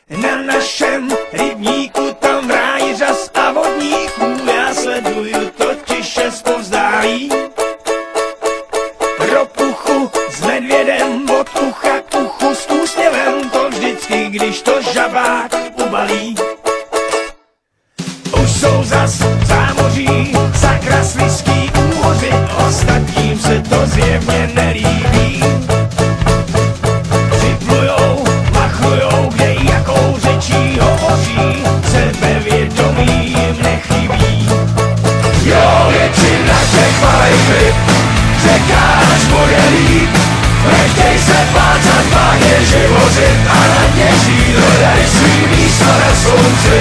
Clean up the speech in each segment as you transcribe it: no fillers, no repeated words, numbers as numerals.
Na našem rybníku tam v ráji řas a vodníků, já sleduju totiž je zpovzdálí. Ropuchu s medvědem od ucha k uchu s úsměvem, to vždycky, když to žabák ubalí. Už jsou zas v zámoří sakra slizký úhoři, ostatním se to zjevně nelíbí. Připlujou, machlujou, kde jakou řečí hovoří, sebevědomí jim nechybí. Jo, většina těch malých ryb čeká, až bude líp. Nechtěj se plácat, vážně živořit a na dně žít. Hledaj svý místo na slunci,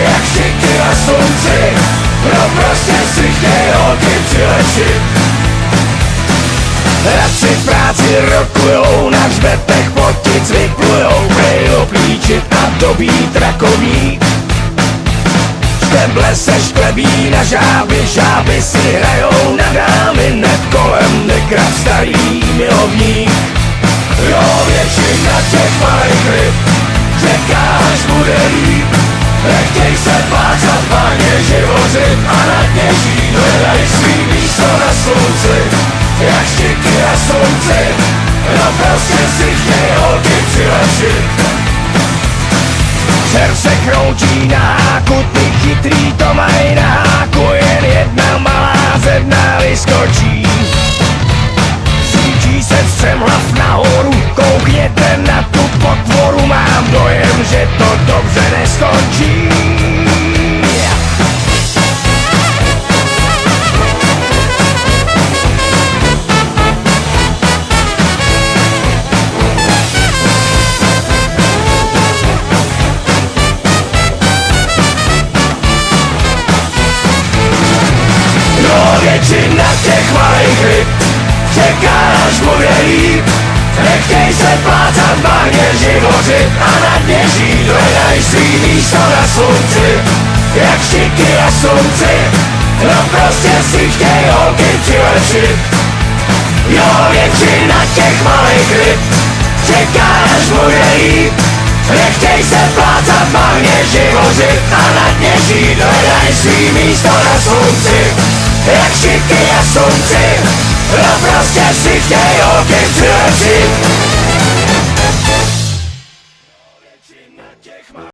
jak štiky na slunci. No prostě si chtěj holky přilečit. Radši v práci rokujou, na hřbetech potic vyplujou, brejlo plíčit a dobít rakovník. Šteble se šklebí na žáby, žáby si hrajou na dámy, hned kolem nekrav starý milovník. Jo, většina těch malých ryb čeká, až bude líp. Nechtěj se plácat, vážně živořit a na dně žít. Hledaj svý místo na slunci, jak štiky na slunci. No prostě si chtěj holky přilečit. Červ se chroučí na háku, ty chytrý to mají na háku, jen jedna malá zedna vyskočí. Zříčí se střem hlav nahoru, koukněte na tu potvoru, mám dojem, že to dobře neskončí. Většina těch malých ryb čeká, až bude líp. Nechtěj se plácat, vážně živořit a na dně žít. Hledaj svý místo na slunci, jak štiky na slunci. No prostě si chtěj holky přilečit. Jo, většina těch malých ryb čeká, až bude líp. Nechtěj se plácat, vážně živořit a na dně žít. Hledaj svý místo na slunci, jak štiky na slunci. No prostě si chtěj holky přilečit.